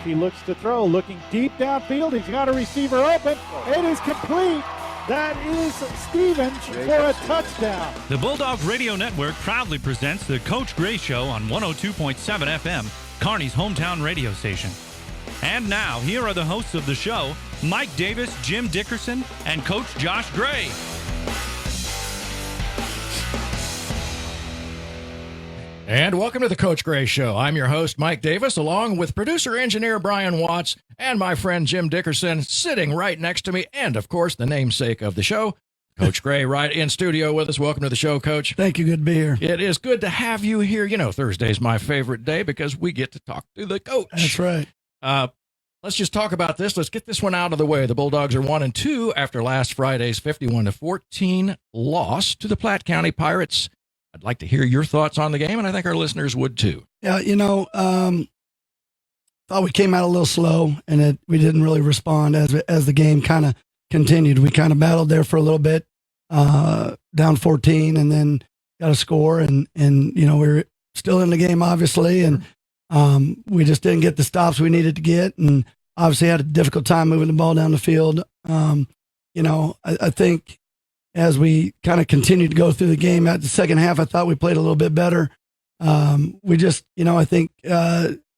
He looks to throw, looking deep downfield. He's got a receiver open. It is complete. That is Stevens for a touchdown. The Bulldog Radio Network proudly presents the Coach Gray Show on 102.7 FM, Kearney's hometown radio station. And now, here are the hosts of the show, Mike Davis, Jim Dickerson, and Coach Josh Gray. And welcome to the Coach Gray Show. I'm your host, Mike Davis, along with producer-engineer Brian Watts and my friend Jim Dickerson, sitting right next to me, and, of course, the namesake of the show, Coach Gray, right in studio with us. Welcome to the show, Coach. Thank you. Good to be here. It is good to have you here. You know, Thursday's my favorite day because we get to talk to the coach. That's right. Let's just talk about this. Let's get this one out of the way. The Bulldogs are 1-2 after last Friday's 51-14 loss to the Platte County Pirates. I'd like to hear your thoughts on the game, and I think our listeners would too. Yeah, thought we came out a little slow, and we didn't really respond as the game kind of continued. We kind of battled there for a little bit, down 14, and then got a score, and we were still in the game, obviously, and we just didn't get the stops we needed to get, and obviously had a difficult time moving the ball down the field. I think as we kind of continued to go through the game at the second half, I thought we played a little bit better. We just, I think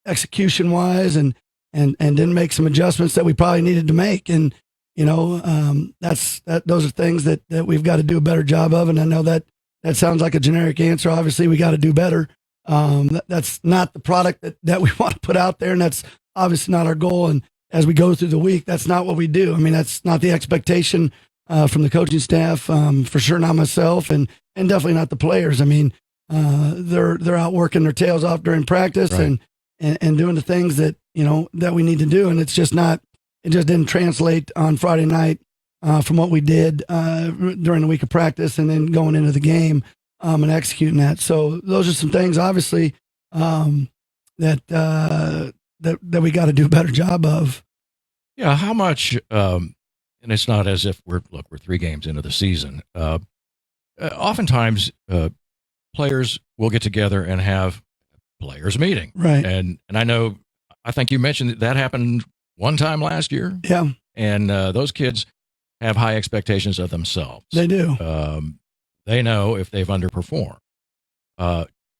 execution wise and didn't make some adjustments that we probably needed to make. And, those are things that we've got to do a better job of. And I know that sounds like a generic answer. Obviously we got to do better. That's not the product that we want to put out there. And that's obviously not our goal. And as we go through the week, that's not what we do. I mean, that's not the expectation from the coaching staff, for sure not myself, and definitely not the players. I mean, they're out working their tails off during practice, right, and doing the things that that we need to do, and it just didn't translate on Friday night from what we did during the week of practice, and then going into the game and executing that. So those are some things, obviously, that we got to do a better job of. Yeah, how much? And it's not as if we're 3 games into the season. Oftentimes, players will get together and have players meeting. Right. And I think you mentioned that happened one time last year. Yeah. And those kids have high expectations of themselves. They do. They know if they've underperformed.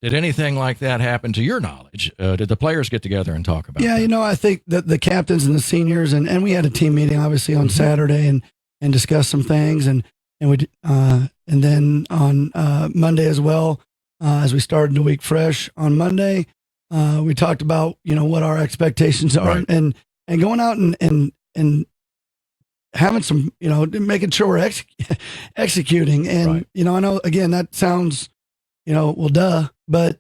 Did anything like that happen to your knowledge? Did the players get together and talk about it? Yeah, I think that the captains and the seniors, and we had a team meeting obviously on Saturday and discussed some things, and then on Monday as well, as we started the week fresh on Monday, we talked about what our expectations are, right, and going out and having some making sure we're executing, and right, I know again that sounds well, duh. But,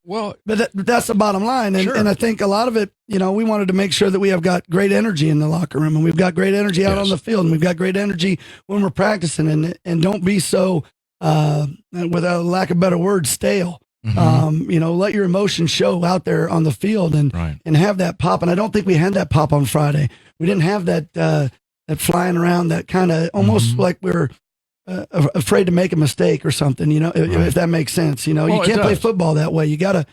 well, but that's the bottom line. And, sure, and I think a lot of it, we wanted to make sure that we have got great energy in the locker room, and we've got great energy out on the field, and we've got great energy when we're practicing, and don't be so, without lack of better words, stale. Mm-hmm. Let your emotions show out there on the field and have that pop. And I don't think we had that pop on Friday. We didn't have that flying around, that kind of almost like we're afraid to make a mistake or something, if that makes sense. You can't play football that way. You gotta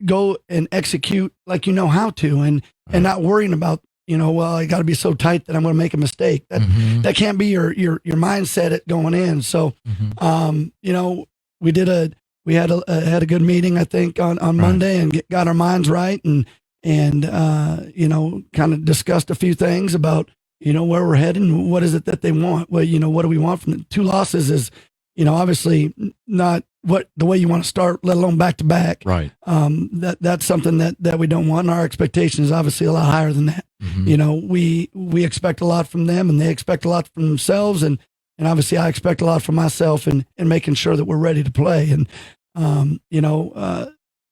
go and execute like how to, and not worrying about I got to be so tight that I'm going to make a mistake. That can't be your mindset going in. So we had a good meeting, I think, on Monday, and got our minds right, and kind of discussed a few things about where we're heading, what is it that they want? Well, what do we want from the 2 losses is, obviously not the way you want to start, let alone back to back. Right. That's something that we don't want. And our expectation is obviously a lot higher than that. Mm-hmm. We expect a lot from them, and they expect a lot from themselves. And obviously I expect a lot from myself, and making sure that we're ready to play. And,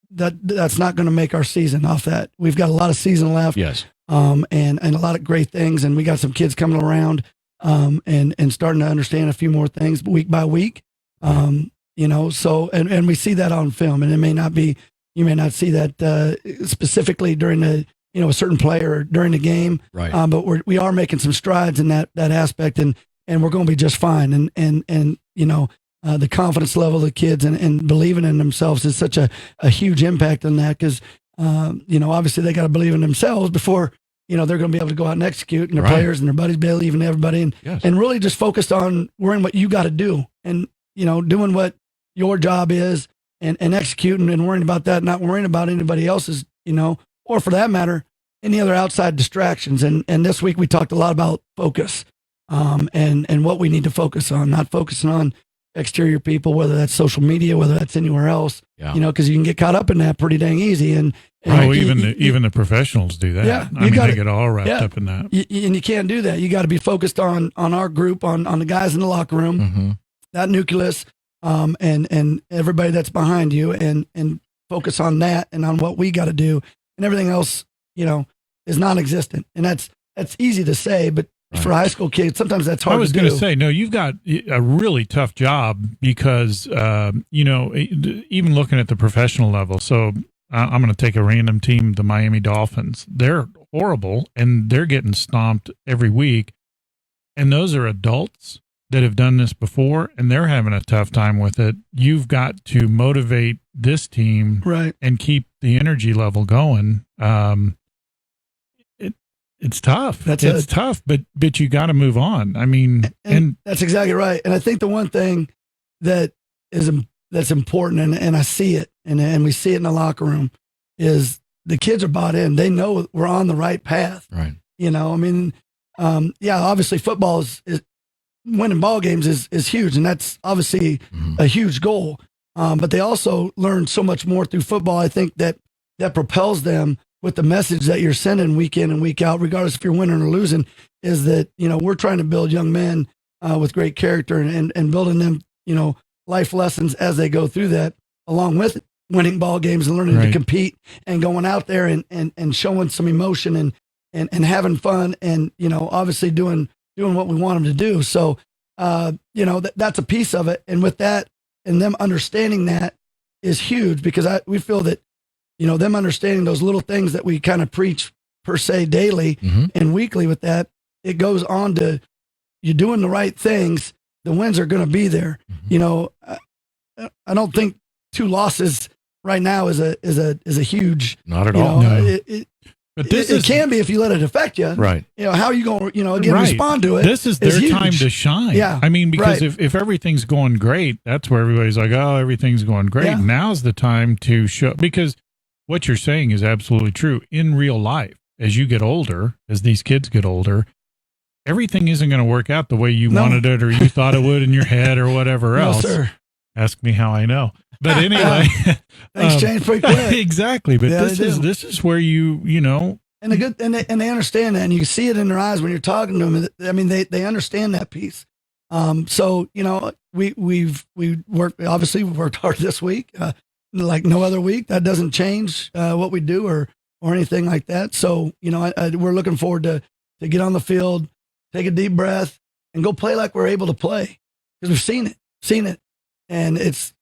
that's not going to make our season off that. We've got a lot of season left. Yes. And a lot of great things, and we got some kids coming around, and starting to understand a few more things week by week. So, and we see that on film, and you may not see that, specifically during a certain player during the game. Right. But we are making some strides in that aspect, and we're going to be just fine. And the confidence level of the kids and believing in themselves is such a huge impact on that. 'Cause Obviously they got to believe in themselves before, they're going to be able to go out and execute, and their players and their buddies believe in everybody, and really just focused on worrying what you got to do and, doing what your job is and executing and worrying about that, not worrying about anybody else's, or for that matter, any other outside distractions. And this week we talked a lot about focus, and what we need to focus on, not focusing on exterior people, whether that's social media, whether that's anywhere else, because you can get caught up in that pretty dang easy. And even the professionals do that. Yeah, they get all wrapped up in that. And you can't do that. You got to be focused on our group, on the guys in the locker room, that nucleus, and everybody that's behind you, and focus on that and on what we got to do, and everything else, is non-existent. And that's easy to say, but for high school kids, sometimes that's hard to do. I was going to say, no, you've got a really tough job because, even looking at the professional level. So I'm going to take a random team, the Miami Dolphins. They're horrible, and they're getting stomped every week. And those are adults that have done this before, and they're having a tough time with it. You've got to motivate this team and keep the energy level going. It's tough. It's tough, but you got to move on. I mean, and that's exactly right. And I think the one thing that's important, and I see it, and we see it in the locker room, is the kids are bought in. They know we're on the right path. Right. Obviously football is winning ball games is huge, and that's obviously a huge goal. But they also learn so much more through football. I think that propels them with the message that you're sending week in and week out, regardless if you're winning or losing, is that, we're trying to build young men with great character and building them, life lessons as they go through that, along with winning ball games and learning to compete and going out there and showing some emotion and having fun and, obviously doing what we want them to do. So, that's a piece of it. And with that and them understanding that is huge, because we feel that, them understanding those little things that we kind of preach per se daily and weekly, with that, it goes on to you doing the right things. The wins are going to be there. I don't think 2 losses right now is a huge, not at all. No. But it can be if you let it affect you. Right. How are you going to, respond to it? This is their time to shine. Yeah. I mean, because if everything's going great, that's where everybody's like, oh, everything's going great. Yeah. Now's the time to show, because what you're saying is absolutely true. In real life, as you get older, as these kids get older, everything isn't going to work out the way you wanted it or you thought it would in your head or whatever else. No, sir. Ask me how I know. But anyway, things change pretty quick. Exactly. But this is where you and they understand that, and you see it in their eyes when you're talking to them. I mean, they understand that piece. So we've worked hard this week, like no other week. That doesn't change what we do or anything like that. So we're looking forward to get on the field, take a deep breath, and go play like we're able to play, because we've seen it. And it's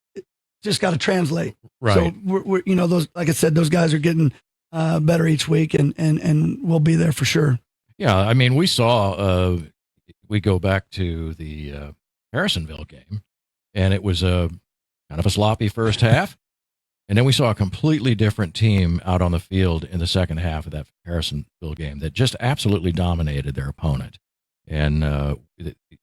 just got to translate. Right. So we're those, like I said, those guys are getting better each week, and we'll be there for sure. Yeah. I mean, we saw, we go back to the Harrisonville game, and it was kind of a sloppy first half. And then we saw a completely different team out on the field in the second half of that Harrisonville game that just absolutely dominated their opponent. And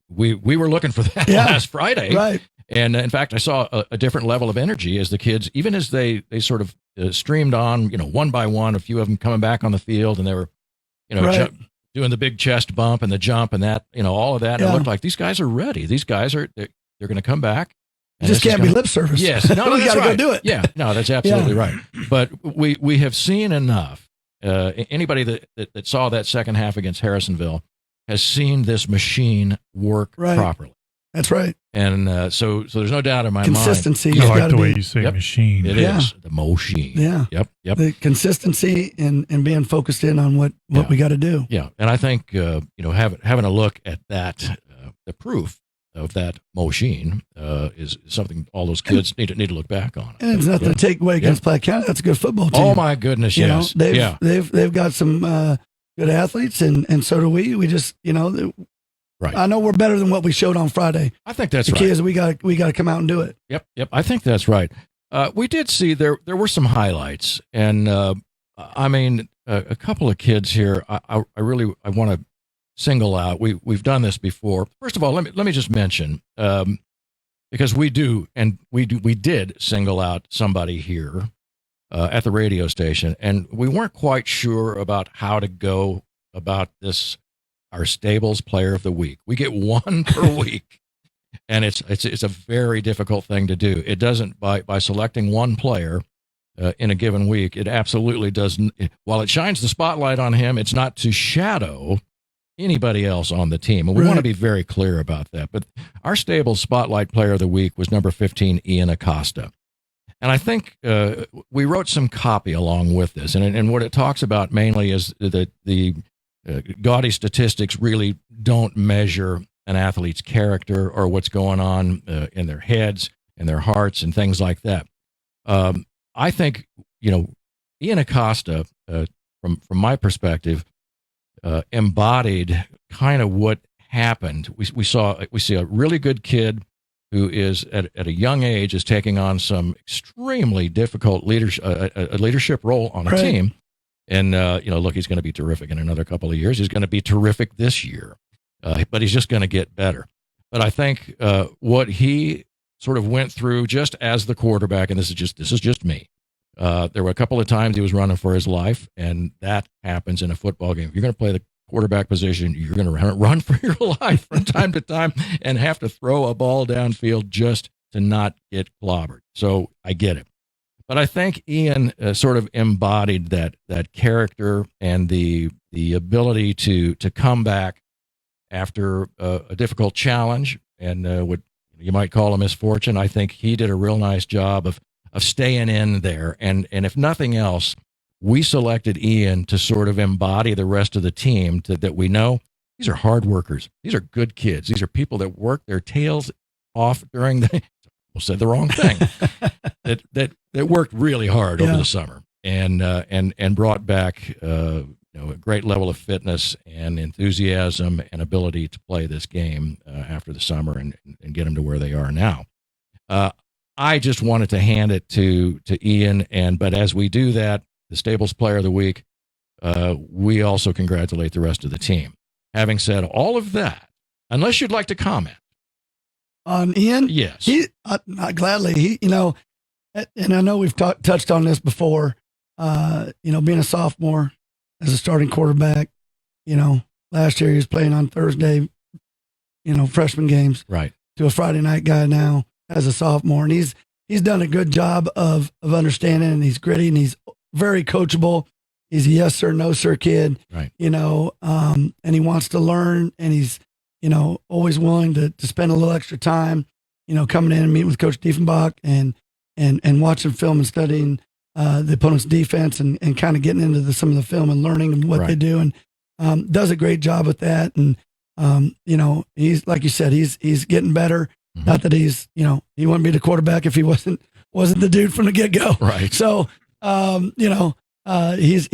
we were looking for that last Friday. Right. And in fact, I saw a different level of energy as the kids, even as they sort of streamed on, one by one, a few of them coming back on the field, and they were, doing the big chest bump and the jump and that, all of that. And it looked like these guys are ready. These guys they're going to come back. It just can't be lip service. Yes. No, we got to go do it. Yeah. No, that's absolutely right. But we have seen enough. Anybody that saw that second half against Harrisonville has seen this machine work properly. That's right. And so there's no doubt in my consistency. I like the way you say machine. It is the machine. Yeah. Yep. The consistency and being focused in on what we got to do. Yeah. And I think having a look at that, the proof of that machine is something all those kids need to look back on. And it's nothing to take away against Platte County. That's a good football team. Oh my goodness, yes. They've got some good athletes, and so do we. We just right. I know we're better than what we showed on Friday. I think that's the right. key is we got to come out and do it. Yep. I think that's right. We did see there were some highlights, and I mean a couple of kids here. I really want to single out. We've done this before. First of all, let me just mention because we did single out somebody here at the radio station, and we weren't quite sure about how to go about this. Our Stables Player of the Week. We get one per week. And it's a very difficult thing to do. It doesn't by selecting one player in a given week. It absolutely doesn't. While it shines the spotlight on him, it's not to shadow anybody else on the team. And we want to be very clear about that. But our Stables Spotlight Player of the Week was number 15, Ian Acosta. And I think we wrote some copy along with this. And what it talks about mainly is that the gaudy statistics really don't measure an athlete's character or what's going on in their heads and their hearts and things like that. I think, Ian Acosta, from my perspective, embodied kind of what happened. We see a really good kid who is at a young age is taking on some extremely difficult leadership role on a team. And, look, he's going to be terrific in another couple of years. He's going to be terrific this year. But he's just going to get better. But I think what he sort of went through just as the quarterback, and this is just me. There were a couple of times he was running for his life, and that happens in a football game. If you're going to play the quarterback position, you're going to run for your life from time to time and have to throw a ball downfield just to not get clobbered. So I get it. But I think Ian sort of embodied that character and the ability to come back after a difficult challenge and what you might call a misfortune. I think he did a real nice job of staying in there. And if nothing else, we selected Ian to sort of embody the rest of the team that we know these are hard workers. These are good kids. These are people that work their tails off during the, said the wrong thing, that worked really hard over the summer and brought back, a great level of fitness and enthusiasm and ability to play this game after the summer and get them to where they are now. I just wanted to hand it to Ian, but as we do that, the Stables Player of the Week, we also congratulate the rest of the team. Having said all of that, unless you'd like to comment on Ian, yes, gladly. And I know we've touched on this before. Being a sophomore as a starting quarterback, last year he was playing on Thursday, freshman games, right, to a Friday night guy now as a sophomore. And he's done a good job of understanding, and he's gritty and he's very coachable. He's a yes sir, no sir kid, right. And he wants to learn, and he's, always willing to spend a little extra time, coming in and meeting with Coach Diefenbach and watching film and studying the opponent's defense and kind of getting into some of the film and learning what they do, and does a great job with that. And he's, like you said, he's getting better. Mm-hmm. Not that he's, he wouldn't be the quarterback if he wasn't the dude from the get go. Right. So, he's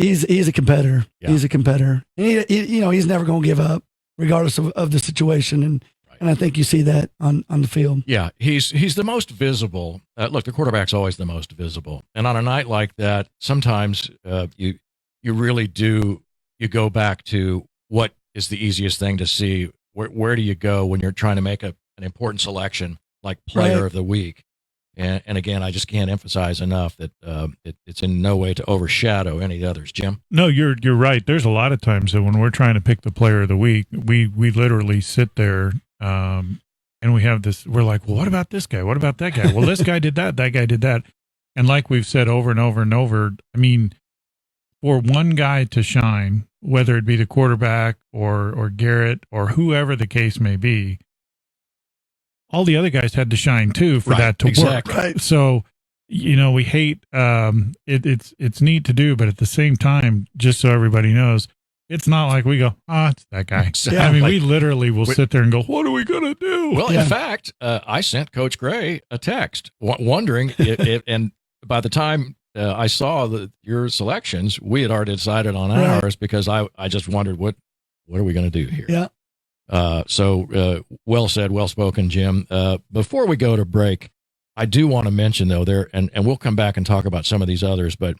a competitor. Yeah. He's a competitor. And he's never going to give up regardless of the situation. And I think you see that on the field. Yeah, he's the most visible. Look, the quarterback's always the most visible. And on a night like that, sometimes you really do, you go back to what is the easiest thing to see. Where do you go when you're trying to make an important selection like Player of the Week? And again, I just can't emphasize enough that it's in no way to overshadow any others. Jim? No, you're right. There's a lot of times that when we're trying to pick the Player of the Week, we literally sit there and we have this, we're like, well, what about this guy? What about that guy? Well, this guy did that guy did that. And like we've said over and over and over, I mean, for one guy to shine, whether it be the quarterback or Garrett or whoever the case may be, all the other guys had to shine too for that to work. Right. So, we hate, it's neat to do, but at the same time, just so everybody knows, it's not like we go, it's that guy. Exactly. I mean, we literally will sit there and go, what are we going to do? Well, in fact, I sent Coach Gray a text wondering if and by the time I saw your selections, we had already decided on ours because I just wondered, what are we going to do here? Yeah. So well said, well spoken, Jim. Before we go to break, I do want to mention though there, and we'll come back and talk about some of these others, but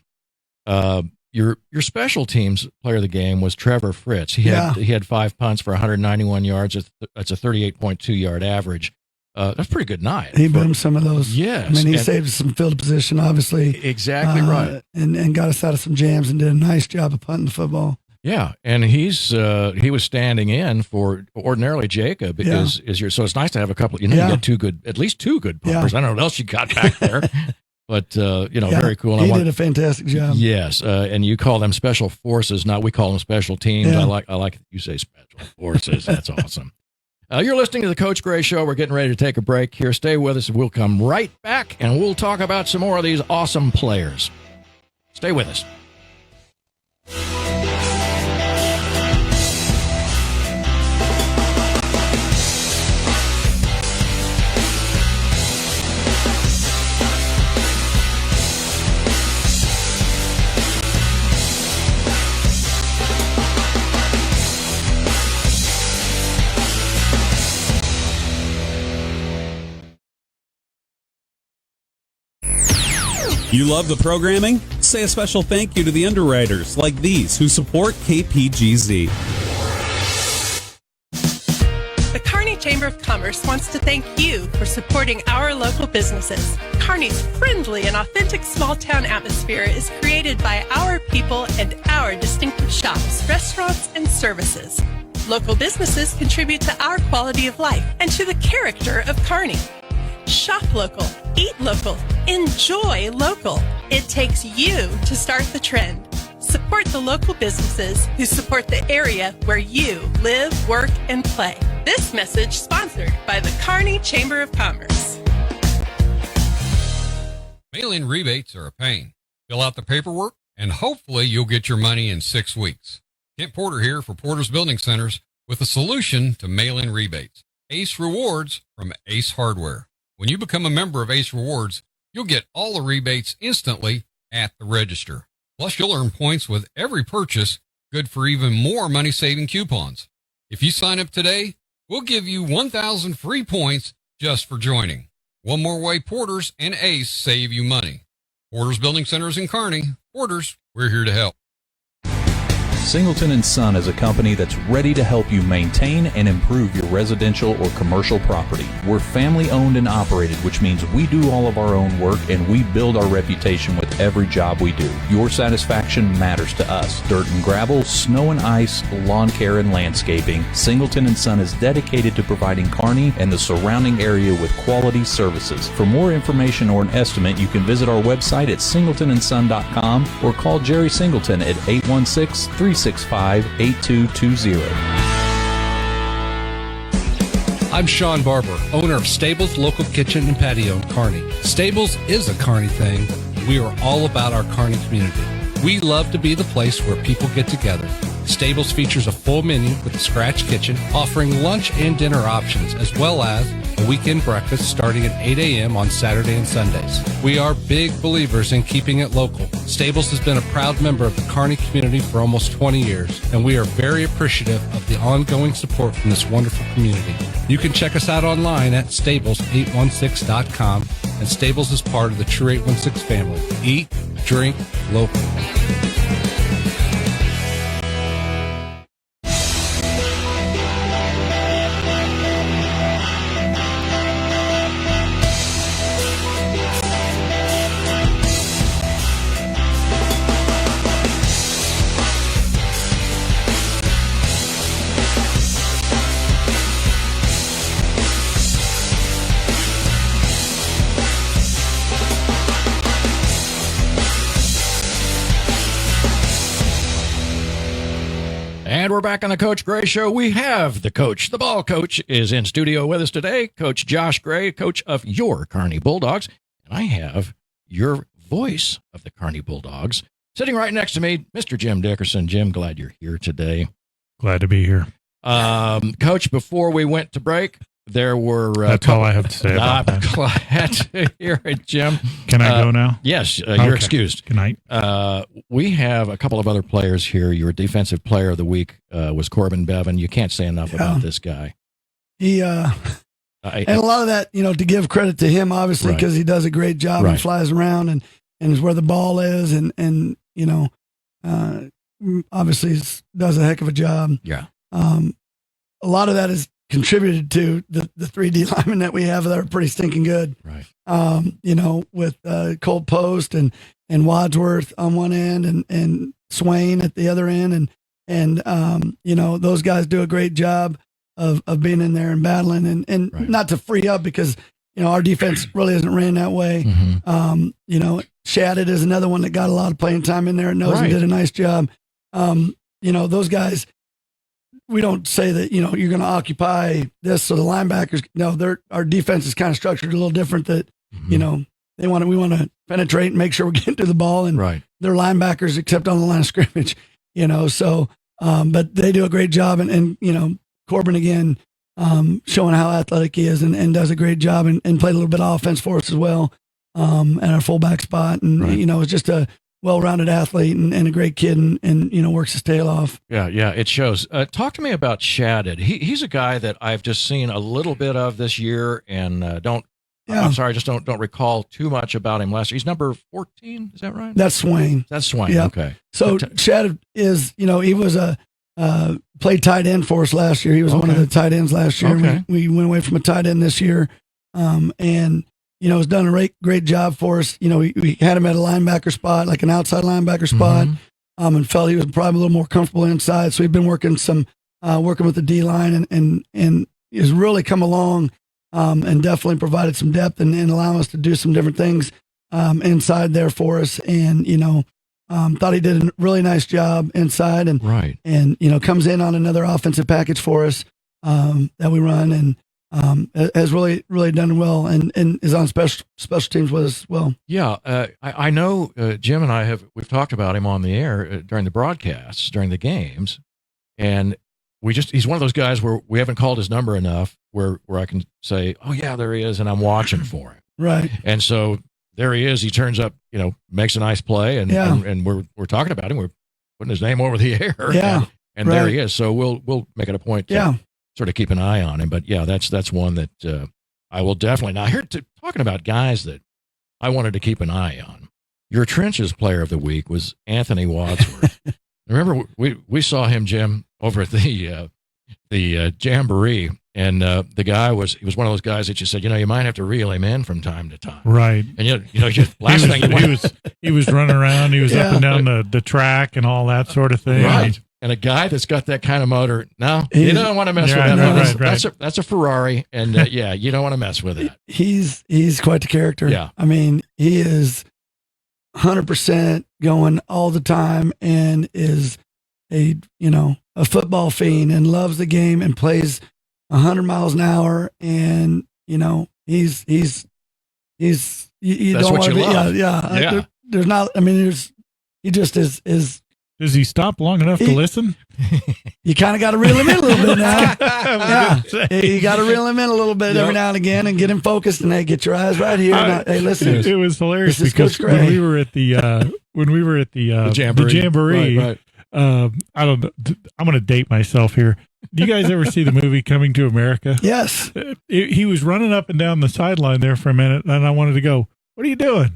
your special teams player of the game was Trevor Fritz. He had 5 punts for 191 yards. That's a 38.2 yard average. That's a pretty good night. He boomed some of those. Yes. I mean, he saved some field position, obviously. Exactly right. And got us out of some jams and did a nice job of punting the football. Yeah, and he was standing in for ordinarily Jacob so it's nice to have a couple. You get at least two good pumpers. I don't know what else you got back there, but very cool. And he did a fantastic job. Yes, and you call them special forces, we call them special teams. Yeah. I like that you say special forces. That's awesome. You're listening to the Coach Gray Show. We're getting ready to take a break here. Stay with us. We'll come right back, and we'll talk about some more of these awesome players. Stay with us. You love the programming? Say a special thank you to the underwriters like these who support KPGZ. The Kearney Chamber of Commerce wants to thank you for supporting our local businesses. Kearney's friendly and authentic small-town atmosphere is created by our people and our distinctive shops, restaurants, and services. Local businesses contribute to our quality of life and to the character of Kearney. Shop local, eat local, enjoy local. It takes you to start the trend. Support the local businesses who support the area where you live, work, and play. This message sponsored by the Kearney Chamber of Commerce. Mail-in rebates are a pain. Fill out the paperwork, and hopefully you'll get your money in 6 weeks. Kent Porter here for Porter's Building Centers with a solution to mail-in rebates. Ace Rewards from Ace Hardware. When you become a member of Ace Rewards, you'll get all the rebates instantly at the register. Plus, you'll earn points with every purchase, good for even more money-saving coupons. If you sign up today, we'll give you 1,000 free points just for joining. One more way Porter's and Ace save you money. Porter's Building Centers in Kearney. Porter's, we're here to help. Singleton & Son is a company that's ready to help you maintain and improve your residential or commercial property. We're family owned and operated, which means we do all of our own work and we build our reputation with every job we do. Your satisfaction matters to us. Dirt and gravel, snow and ice, lawn care and landscaping. Singleton & Son is dedicated to providing Kearney and the surrounding area with quality services. For more information or an estimate, you can visit our website at singletonandson.com or call Jerry Singleton at 816-365-8220. I'm Sean Barber, owner of Stables Local Kitchen and Patio in Kearney. Stables is a Kearney thing. We are all about our Kearney community. We love to be the place where people get together. Stables features a full menu with a scratch kitchen, offering lunch and dinner options, as well as a weekend breakfast starting at 8 a.m. on Saturday and Sundays. We are big believers in keeping it local. Stables has been a proud member of the Kearney community for almost 20 years, and we are very appreciative of the ongoing support from this wonderful community. You can check us out online at stables816.com, and Stables is part of the True 816 family. Eat, drink, local. And we're back on the Coach Gray Show. We have the coach. The ball coach is in studio with us today. Coach Josh Gray, coach of your Kearney Bulldogs. And I have your voice of the Kearney Bulldogs sitting right next to me, Mr. Jim Dickerson. Jim, glad you're here today. Glad to be here. Coach, before we went to break, there were... That's all I have to say about that. Glad to hear it, Jim. Can I go now? Yes, Okay. you're excused. Good night. We have a couple of other players here. Your defensive player of the week was Corbin Bevan. You can't say enough about this guy. He And a lot of that, to give credit to him, obviously, because he does a great job and flies around and is where the ball is, and obviously does a heck of a job. Yeah. A lot of that is contributed to the 3D linemen that we have that are pretty stinking good. Right. With Colt Post and Wadsworth on one end and Swain at the other end. And those guys do a great job of being in there and battling and not to free up because, our defense really isn't ran that way. Mm-hmm. Shattuck is another one that got a lot of playing time in there and knows he did a nice job. Those guys, we don't say that, you're going to occupy this. So the linebackers, our defense is kind of structured a little different that, we want to penetrate and make sure we're getting to the ball and they're linebackers except on the line of scrimmage, but they do a great job and Corbin again, showing how athletic he is and does a great job and played a little bit of offense for us as well at our fullback spot. And, is just a well-rounded athlete and a great kid and works his tail off. Yeah, it shows. Talk to me about Shattuck. He's a guy that I've just seen a little bit of this year and I'm sorry, I just don't recall too much about him last year. He's number 14, is that right? That's Swain. Yeah. Okay. So Shattuck is, he was played tight end for us last year. He was one of the tight ends last year. Okay. We went away from a tight end this year. And has done a great job for us. We had him at a linebacker spot, like an outside linebacker spot, and felt he was probably a little more comfortable inside. So we've been working with the D line and has really come along and definitely provided some depth and allowing us to do some different things inside there for us. And thought he did a really nice job inside and comes in on another offensive package for us that we run and has really, really done well and is on special teams with us as well. Yeah. I know Jim and we've talked about him on the air during the broadcasts, during the games. And he's one of those guys where we haven't called his number enough where I can say, oh yeah, there he is. And I'm watching for him. Right. And so there he is. He turns up, makes a nice play and we're talking about him. We're putting his name over the air. Yeah. And there he is. So we'll make it a point to sort of keep an eye on him. But yeah, that's one that I will definitely. Now here talking about guys that I wanted to keep an eye on. Your Trenches Player of the Week was Anthony Wadsworth. Remember we saw him, Jim, over at the Jamboree, and the guy was one of those guys that you said, you might have to reel him in from time to time. Right. And last thing he was running around, he was up and down the track and all that sort of thing. Right. And a guy that's got that kind of motor, you don't want to mess with that. That's a Ferrari, and you don't want to mess with it. He's quite the character. Yeah. I mean, he is 100% going all the time and is a football fiend and loves the game and plays 100 miles an hour. And, he's that's don't what want you to be, love. Yeah. There's not, I mean, he just is. Does he stop long enough to listen? You kind of got to reel him in a little bit now. You got to reel him in a little bit every now and again and get him focused and get your eyes right here. Hey, listen. It was hilarious because when we were at the Jamboree, right. I don't know. I'm going to date myself here. Do you guys ever see the movie Coming to America? Yes. He was running up and down the sideline there for a minute, and I wanted to go, "What are you doing?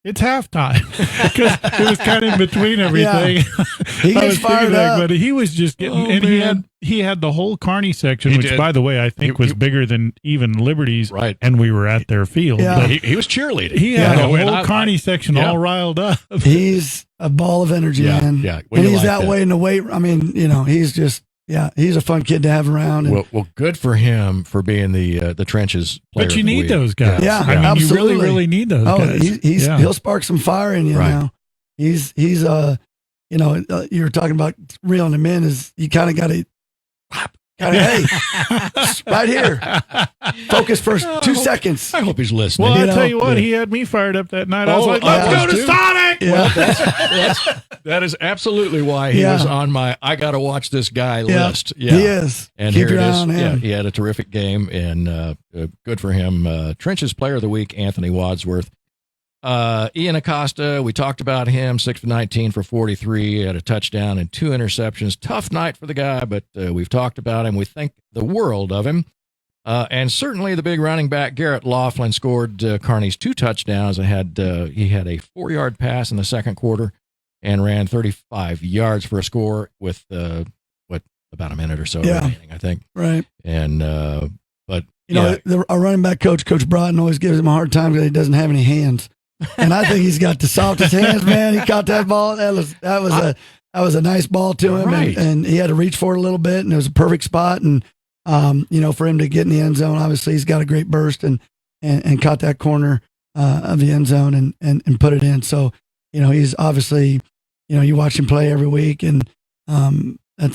It's halftime," because it was kind of in between everything. Yeah. He gets fired up, but he was just getting. He had the whole Kearney section, which, by the way, I think was bigger than even Liberty's. Right, and we were at their field. Yeah. But he was cheerleading. He had the whole Kearney section all riled up. He's a ball of energy, man. Yeah, and he's that way in the weight. I mean, he's just. Yeah, he's a fun kid to have around. And, well, good for him for being the Trenches Player. But you need those guys. Yeah, I mean, absolutely. You really need those guys. He'll spark some fire in you now. He's you're talking about reeling him in. Is you kind of got to hey, right here, focus for 2 seconds. I hope he's listening. Well, I'll tell you what, he had me fired up that night. I was like, let's go to Sonic. Yeah. Well, that is absolutely why he was on my I got to watch this guy list. Yeah, he is. And Keep here your it eye is. on him. Yeah, he had a terrific game, and good for him. Trenches Player of the Week, Anthony Wadsworth. Ian Acosta, we talked about him, 6 for 19 for 43, had a touchdown and 2 interceptions. Tough night for the guy, but we've talked about him. We think the world of him. And certainly the big running back, Garrett Laughlin, scored Kearney's 2 touchdowns. He had a 4-yard pass in the second quarter and ran 35 yards for a score with, about a minute or so remaining, I think. Right. And, but, our running back coach, Coach Broughton, always gives him a hard time because he doesn't have any hands. And I think he's got the softest hands, man. He caught that ball. That was a nice ball to him, right. and he had to reach for it a little bit, and it was a perfect spot. And for him to get in the end zone, obviously he's got a great burst and caught that corner of the end zone and put it in. So he's obviously you watch him play every week, and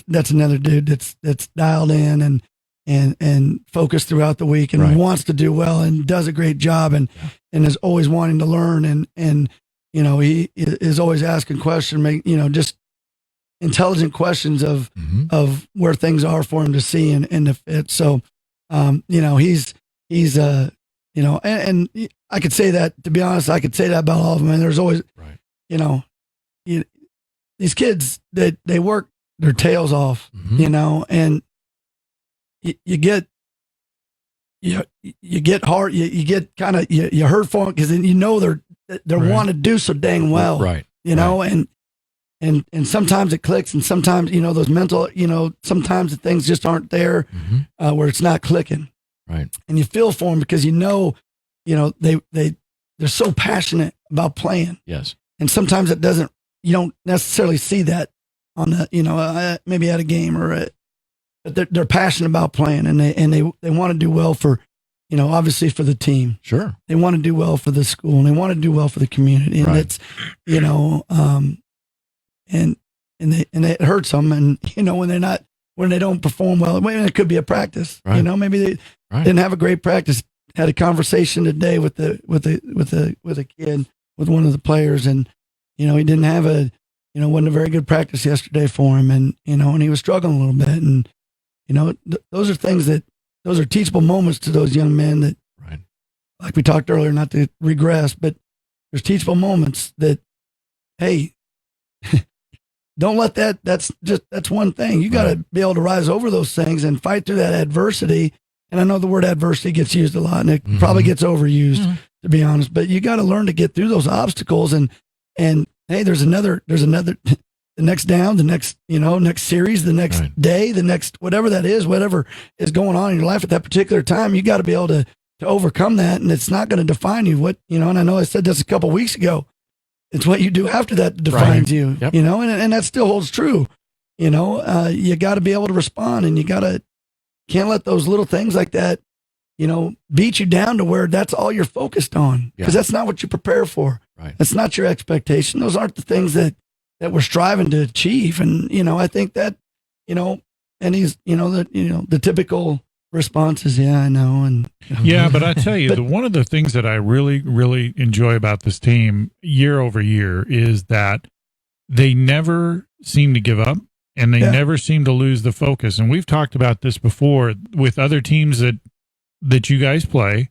that's another dude that's dialed in and focused throughout the week and wants to do well and does a great job and is always wanting to learn and he is always asking questions, just intelligent questions of where things are for him to see and to fit. So he's and I could say that, to be honest, I could say that about all of them. And there's always these kids that they work their tails off, and you get hard, you get kind of you hurt for them because they want to do so dang well, right? And sometimes it clicks, and sometimes those mental, sometimes the things just aren't there where it's not clicking, right? And you feel for them because they're so passionate about playing, yes. And sometimes you don't necessarily see that on the maybe at a game but they're passionate about playing, and they want to do well for, obviously for the team. Sure. They want to do well for the school, and they want to do well for the community. And it's, and it hurts them. And, when they don't perform well, it could be a practice, maybe they didn't have a great practice. Had a conversation today with a kid, with one of the players, and, he didn't have wasn't a very good practice yesterday for him. And, and he was struggling a little bit. And, those are things those are teachable moments to those young men that, like we talked earlier, not to regress, but there's teachable moments that, hey, don't let that's one thing. You got to be able to rise over those things and fight through that adversity. And I know the word adversity gets used a lot, and it probably gets overused, to be honest, but you got to learn to get through those obstacles and hey, there's another, the next down, the next, next series, the next day, the next, whatever that is, whatever is going on in your life at that particular time, you got to be able to overcome that. And it's not going to define you. And I know I said this a couple of weeks ago, it's what you do after that defines you, and that still holds true. You got to be able to respond, and can't let those little things like that, beat you down to where that's all you're focused on, because that's not what you prepare for. Right. That's not your expectation. Those aren't the things that we're striving to achieve. And, I think that, and he's, the typical response is, yeah, I know. And yeah, but I tell you, one of the things that I really, really enjoy about this team year over year is that they never seem to give up, and they never seem to lose the focus. And we've talked about this before with other teams that you guys play,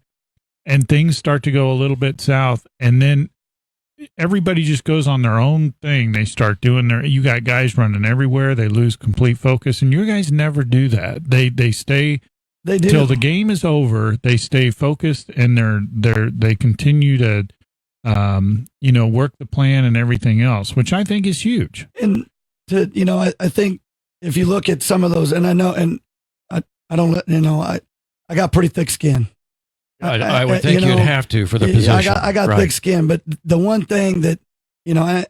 and things start to go a little bit south, and then everybody just goes on their own thing. They start doing you got guys running everywhere. They lose complete focus, and your guys never do that. They stay till the game is over. They stay focused, and they continue to, work the plan and everything else, which I think is huge. And I think if you look at some of those, and I know, and I don't let, I got pretty thick skin. I would think you'd have to for the position. I got thick skin, but the one thing that, I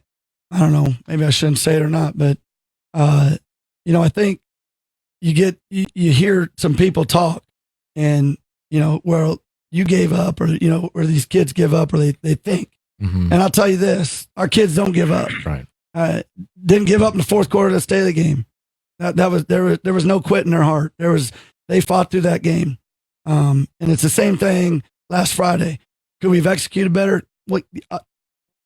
don't know, maybe I shouldn't say it or not, but, I think you hear some people talk and, well, you gave up, or, or these kids give up, or they think. And I'll tell you this, our kids don't give up. Right. Didn't give up in the fourth quarter to stay the game. There was no quit in their heart. They fought through that game. And it's the same thing last Friday. Could we have executed better? Well,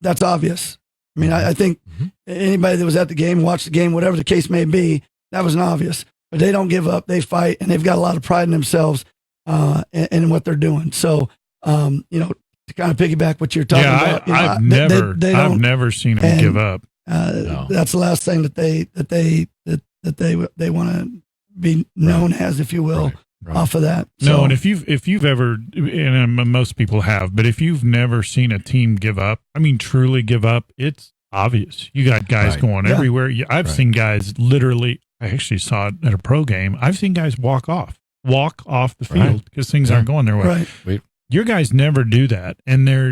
that's obvious. I mean, I think anybody that was at the game, watched the game, whatever the case may be, that was an obvious. But they don't give up. They fight, and they've got a lot of pride in themselves and in what they're doing. So, to kind of piggyback what you're talking about, I've never seen them give up. No. That's the last thing that they want to be known as, if you will. off of that. No, and if you've ever, and most people have, but if you've never seen a team give up, I mean, truly give up, it's obvious. You got guys going everywhere. I've seen guys literally, I actually saw it at a pro game. I've seen guys walk off the field because things aren't going their way. Right. Your guys never do that. And they're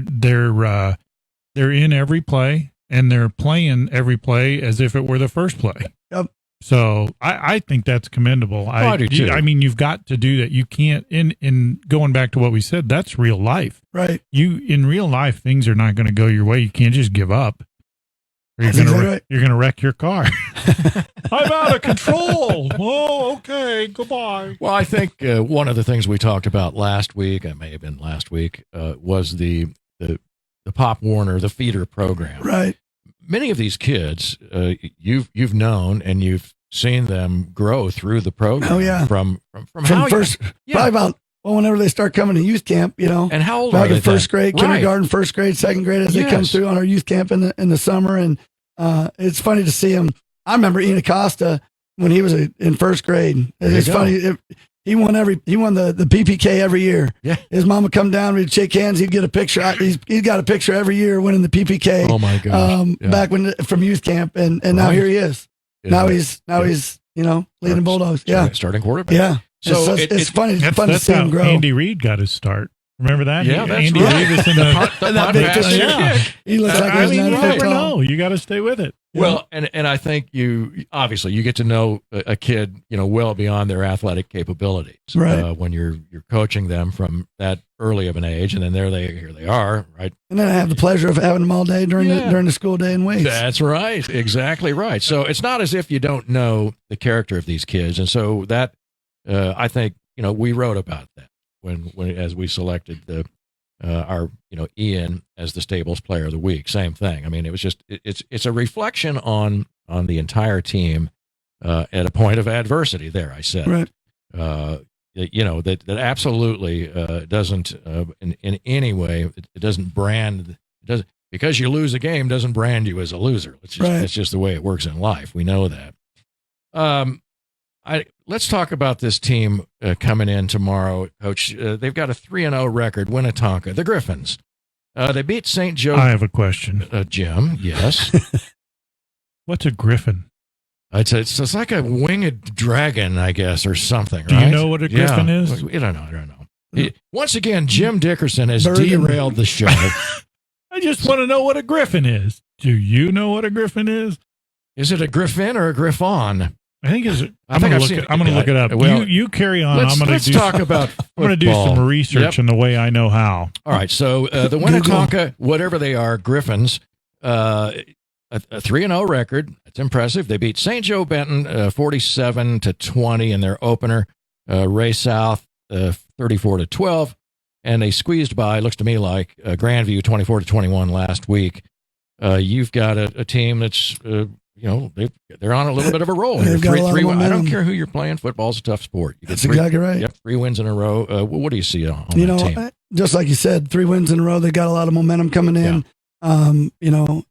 in every play and they're playing every play as if it were the first play. Yep. So I think that's commendable. I do too. I mean, you've got to do that. You can't, in going back to what we said, that's real life. Right. In real life, things are not going to go your way. You can't just give up. Or you're going to wreck your car. I'm out of control. Oh, okay. Goodbye. Well, I think one of the things we talked about last week, it may have been last week, was the Pop Warner, the feeder program. Right. Many of these kids, you've known and you've seen them grow through the program. Oh yeah. From first, probably about whenever they start coming to youth camp, And how old are they? In first grade, kindergarten, first grade, second grade, as they come through on our youth camp in the summer, and it's funny to see them. I remember Ian Acosta when he was in first grade. It's funny. He won the PPK every year. Yeah. His mom would come down, we'd shake hands, he'd get a picture. He's got a picture every year winning the PPK. Oh my gosh. Back from youth camp, and now here he is. Now he's leading Bulldogs. Yeah. Starting quarterback. Yeah. So it's funny. It's fun to that's see him how grow. Andy Reid got his start. Remember that? Yeah, that's Andy right. Reid was in that big yeah. He looks like I he's mean, you 9 never feet tall. know. You got to stay with it. Well, and I think you get to know a kid, well beyond their athletic capabilities, right? When you're coaching them from that early of an age, and then here they are, right? And then I have the pleasure of having them all day during the school day and weeks. That's right, exactly right. So it's not as if you don't know the character of these kids, and so that I think we wrote about that when as we selected our Ian as the Stables Player of the Week. Same thing. I mean, it was just it's a reflection on the entire team at a point of adversity. There, I said, right. That absolutely doesn't in any way it doesn't brand it doesn't because you lose a game doesn't brand you as a loser. It's just the way it works in life. We know that. Let's talk about this team coming in tomorrow, Coach. They've got a 3-0 record, Winnetonka, the Griffins. They beat St. Joe. I have a question. Jim, yes. What's a griffin? It's like a winged dragon, I guess, or something, Do right? you know what a griffin is? I don't know. Once again, Jim Dickerson has derailed the show. I just want to know what a griffin is. Do you know what a griffin is? Is it a griffin or a griffon? I think I'm going to look it up. Well, you carry on. Let's talk about football. I'm going to do some research in the way I know how. All right. So the Winnetonka, whatever they are, Griffins, a 3-0 record. That's impressive. They beat St. Joe Benton 47-20 in their opener. Ray South 34-12, and they squeezed by. Looks to me like Grandview 24-21 last week. You've got a team that's. They're on a little bit of a roll. They've got a lot of momentum. I don't care who you're playing. Football's a tough sport. That's exactly right. Yep, 3 wins in a row. What do you see on that team? Just like you said, 3 wins in a row. They got a lot of momentum coming in. Yeah.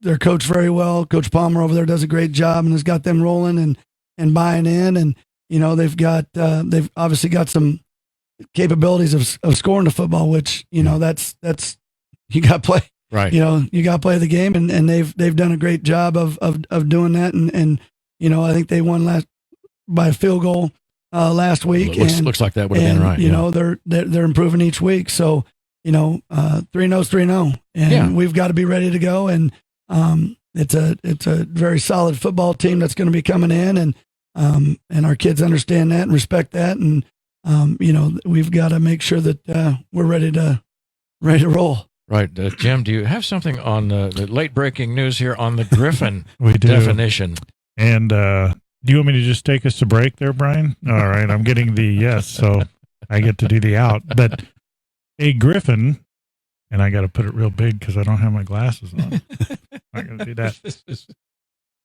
They're coached very well. Coach Palmer over there does a great job and has got them rolling and buying in. And they've obviously got some capabilities of scoring the football, which that's you got to play. Right. You got to play the game, and they've done a great job of doing that. And I think they won by a field goal last week. Looks like that would have been right. They're improving each week. So 3-0's 3-0, and we've got to be ready to go. And it's a very solid football team that's going to be coming in, and our kids understand that and respect that. And we've got to make sure that we're ready to roll. Right. Jim, do you have something on the late breaking news here on the Griffin We do. definition? And do you want me to just take us a break there, Brian? All right. I'm getting the yes, so I get to do the out. But a griffin, and I got to put it real big because I don't have my glasses on. I'm not going to do that.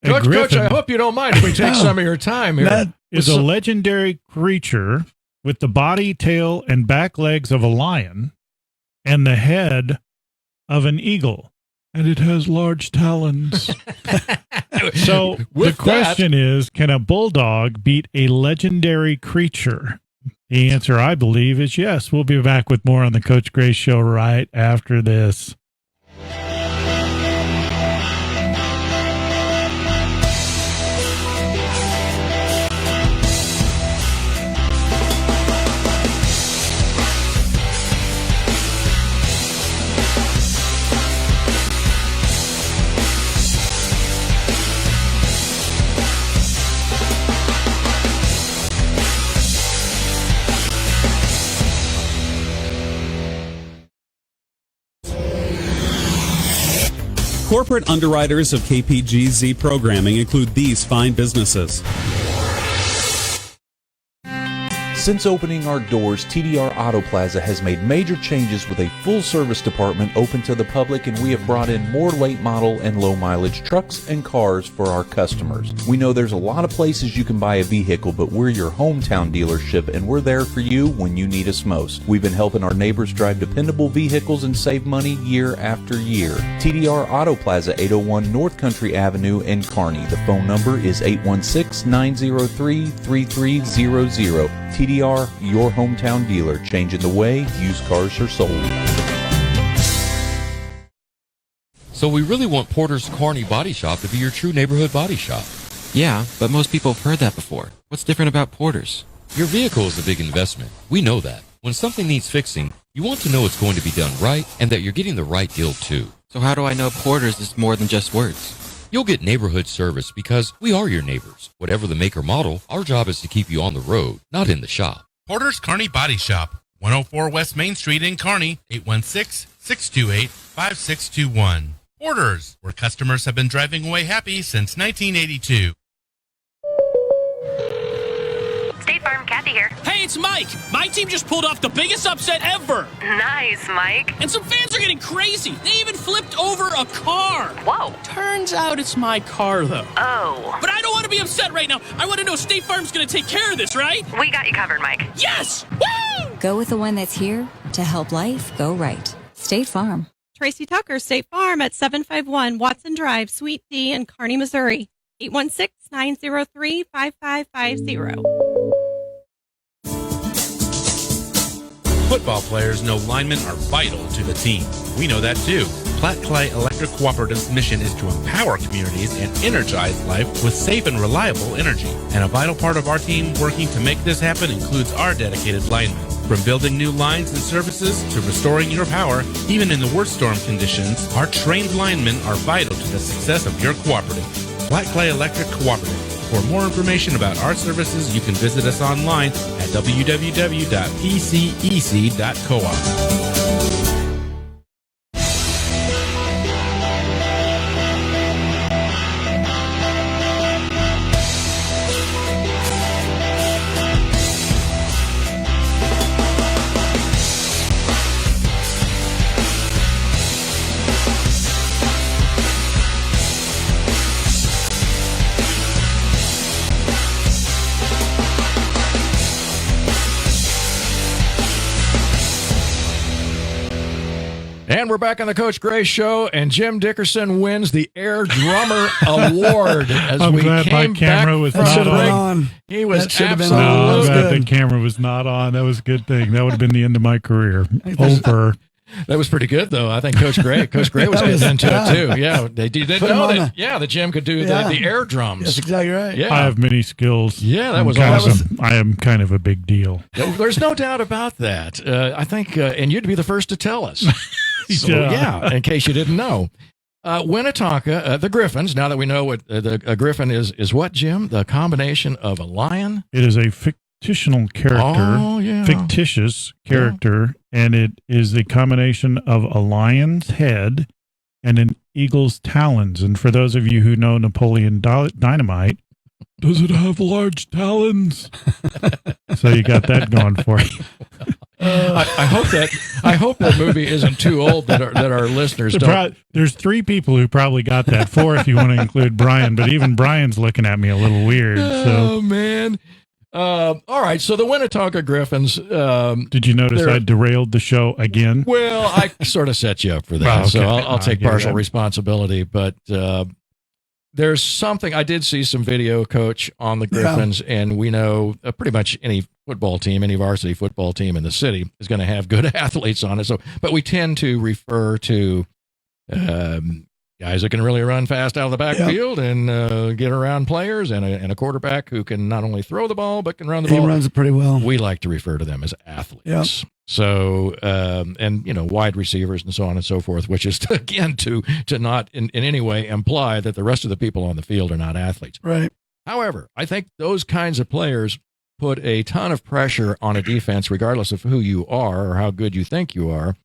Coach, I hope you don't mind if we take some of your time here. That is a legendary creature with the body, tail, and back legs of a lion and the head of an eagle, and it has large talons. It So the question is, can a bulldog beat a legendary creature? The answer, I believe, is yes. We'll be back with more on the Coach Gray Show right after this. Corporate underwriters of KPGZ programming include these fine businesses. Since opening our doors, TDR Auto Plaza has made major changes with a full-service department open to the public, and we have brought in more late model and low-mileage trucks and cars for our customers. We know there's a lot of places you can buy a vehicle, but we're your hometown dealership, and we're there for you when you need us most. We've been helping our neighbors drive dependable vehicles and save money year after year. TDR Auto Plaza, 801 North Country Avenue in Kearney. The phone number is 816-903-3300. TDR, your hometown dealer, changing the way used cars are sold. So we really want Porter's Kearney Body Shop to be your true neighborhood body shop. Yeah, but most people have heard that before. What's different about Porter's? Your vehicle is a big investment. We know that. When something needs fixing, you want to know it's going to be done right and that you're getting the right deal too. So how do I know Porter's is more than just words? You'll get neighborhood service because we are your neighbors. Whatever the make or model, our job is to keep you on the road, not in the shop. Porter's Kearney Body Shop, 104 West Main Street in Kearney, 816-628-5621. Porter's, where customers have been driving away happy since 1982. State Farm, Kathy here. Hey, it's Mike. My team just pulled off the biggest upset ever. Nice, Mike. And some fans are getting crazy. They even flipped over a car. Whoa. Turns out it's my car, though. Oh. But I don't want to be upset right now. I want to know State Farm's going to take care of this, right? We got you covered, Mike. Yes! Woo! Go with the one that's here to help life go right. State Farm. Tracy Tucker, State Farm at 751 Watson Drive, Suite D in Kearney, Missouri. 816-903-5550. Football players know linemen are vital to the team. We know that too. Platte County Electric Cooperative's mission is to empower communities and energize life with safe and reliable energy. And a vital part of our team working to make this happen includes our dedicated linemen. From building new lines and services to restoring your power, even in the worst storm conditions, our trained linemen are vital to the success of your cooperative. Platte County Electric Cooperative. For more information about our services, you can visit us online at www.pcec.coop. And we're back on the Coach Gray Show, and Jim Dickerson wins the Air Drummer Award. As I'm we glad came my camera was back not from break. on. He was absolutely I'm glad good. the camera was not on. That was a good thing. That would have been the end of my career. Over. That was pretty good, though. I think Coach Gray was getting into it, too. Yeah, they didn't know that. Yeah, that Jim could do the air drums. That's exactly right. Yeah. I have many skills. Yeah, that was awesome. I am kind of a big deal. There's no doubt about that. I think, and you'd be the first to tell us. So, yeah, in case you didn't know. Winnetonka, the Griffins, now that we know what a Griffin is what, Jim? The combination of a lion? It is a fictional character, fictitious character, and it is a combination of a lion's head and an eagle's talons. And for those of you who know Napoleon Dynamite, does it have large talons? So you got that going for you. I hope that movie isn't too old that our listeners don't. There's 3 people who probably got that. 4 if you want to include Brian, but even Brian's looking at me a little weird. Oh man! All right, so the Winnetonka Griffins. Did you notice I derailed the show again? Well, I sort of set you up for that, so I'll take partial responsibility. But there's something. I did see some video, Coach, on the Griffins, and we know pretty much any football team, any varsity football team in the city is going to have good athletes on it. So, but we tend to refer to guys that can really run fast out of the backfield and get around players, and a quarterback who can not only throw the ball but can run the ball. He runs it pretty well. We like to refer to them as athletes. So, and wide receivers and so on and so forth, which is to not in any way imply that the rest of the people on the field are not athletes. Right. However, I think those kinds of players put a ton of pressure on a defense, regardless of who you are or how good you think you are,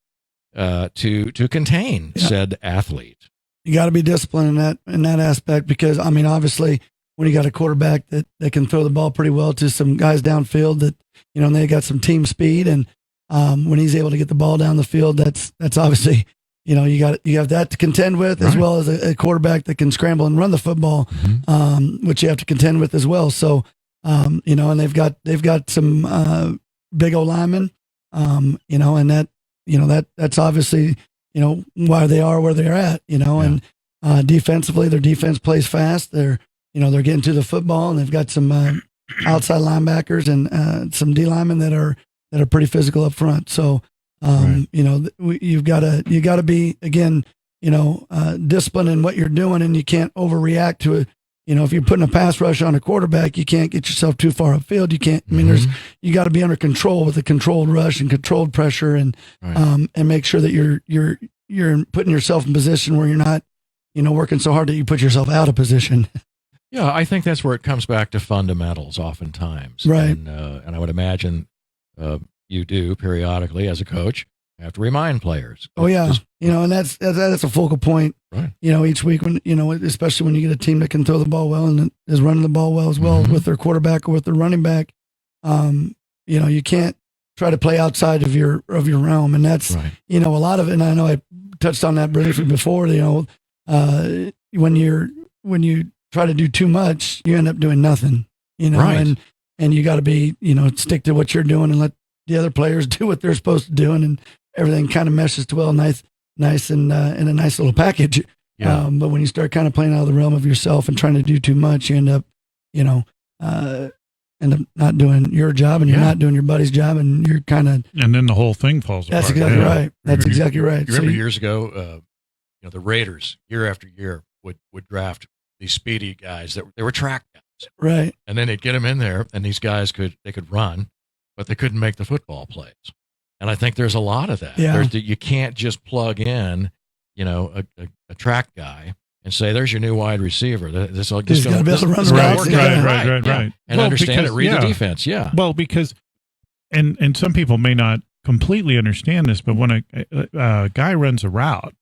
to contain said athlete. You got to be disciplined in that aspect, because I mean, obviously, when you got a quarterback that can throw the ball pretty well to some guys downfield, that and they got some team speed, and when he's able to get the ball down the field, that's obviously you have that to contend with, as well as a quarterback that can scramble and run the football, which you have to contend with as well. So and they've got some big old linemen, and that's obviously why they are where they're at, and defensively, their defense plays fast. They're getting to the football, and they've got some outside linebackers and some D linemen that are pretty physical up front. So, you got to be, again, disciplined in what you're doing, and you can't overreact to it. If you're putting a pass rush on a quarterback, you can't get yourself too far upfield. You can't, you got to be under control with a controlled rush and controlled pressure, and make sure that you're putting yourself in position where you're not, working so hard that you put yourself out of position. Yeah, I think that's where it comes back to fundamentals oftentimes. Right. And I would imagine you do periodically as a coach have to remind players. Oh yeah. And that's a focal point, right. Each week when, especially when you get a team that can throw the ball well and is running the ball well as well with their quarterback or with their running back. You can't try to play outside of your realm. And that's, a lot of it. And I know I touched on that briefly before, when you try to do too much, you end up doing nothing, and you got to be, stick to what you're doing and let the other players do what they're supposed to do. And everything kind of meshes to well, nice and in a nice little package. Yeah. But when you start kind of playing out of the realm of yourself and trying to do too much, you end up, not doing your job, and you're not doing your buddy's job, and you're kind of, and then the whole thing falls apart. That's exactly right. That's exactly right. You remember years ago, the Raiders year after year would draft these speedy guys they were track guys, right? And then they'd get them in there, and these guys could run, but they couldn't make the football plays. And I think there's a lot of that. Yeah. You can't just plug in, a track guy and say, "There's your new wide receiver." This is going to be able to run the routes. Right. And understand it, read the defense. Yeah. Well, because, and some people may not completely understand this, but when a guy runs a route,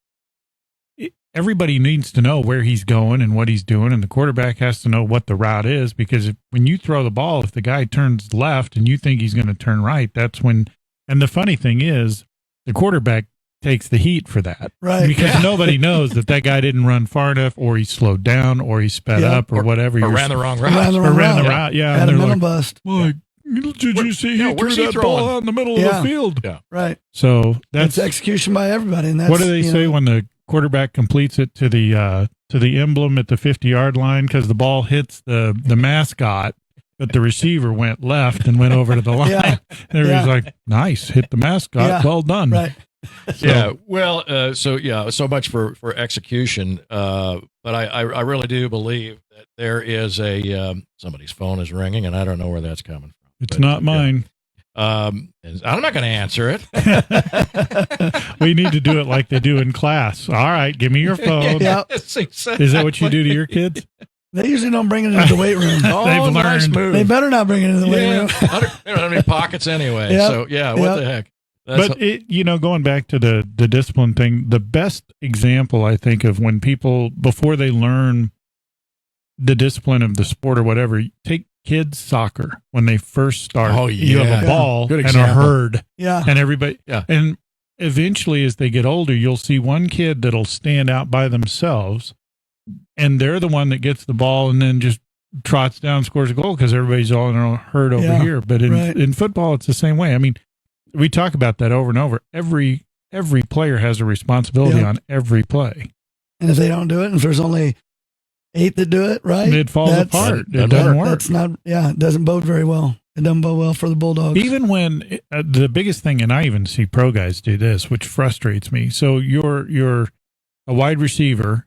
everybody needs to know where he's going and what he's doing, and the quarterback has to know what the route is, because when you throw the ball, if the guy turns left and you think he's going to turn right, that's when. And the funny thing is, the quarterback takes the heat for that, right? Because nobody knows that guy didn't run far enough, or he slowed down, or he sped up, or whatever. Or ran the wrong route. Ran the route. Yeah. Had a mental bust. Well, did you see he threw that ball out in the middle of the field? Yeah. Right. So that's execution by everybody. And that's, what do they say when the quarterback completes it to the emblem at the 50-yard line, because the ball hits the mascot, but the receiver went left and went over to the line. And everybody's like, nice, hit the mascot, well done. Right. So, well, so much for execution. But I really do believe that there is somebody's phone is ringing, and I don't know where that's coming from. It's not mine. I'm not going to answer it. We need to do it like they do in class. All right, give me your phone. Is that what you do to your kids? They usually don't bring it into the weight room. They've nice learned. move. They better not bring it into the weight room. They don't have any pockets anyway. So what the heck? But going back to the discipline thing, the best example I think of when people, before they learn the discipline of the sport or whatever, take kids soccer when they first start. Oh, yeah. You have a ball and a herd. Yeah. And everybody. Yeah. And eventually, as they get older, you'll see one kid that'll stand out by themselves, and they're the one that gets the ball and then just trots down, scores a goal, because everybody's all in a herd over here. But in football, it's the same way. I mean, we talk about that over and over. Every player has a responsibility on every play. And if they don't do it, and if there's only 8 that do it, right? It falls apart. It doesn't work. That's not, it doesn't bode very well. It doesn't bode well for the Bulldogs. Even when the biggest thing, and I even see pro guys do this, which frustrates me. So you're a wide receiver,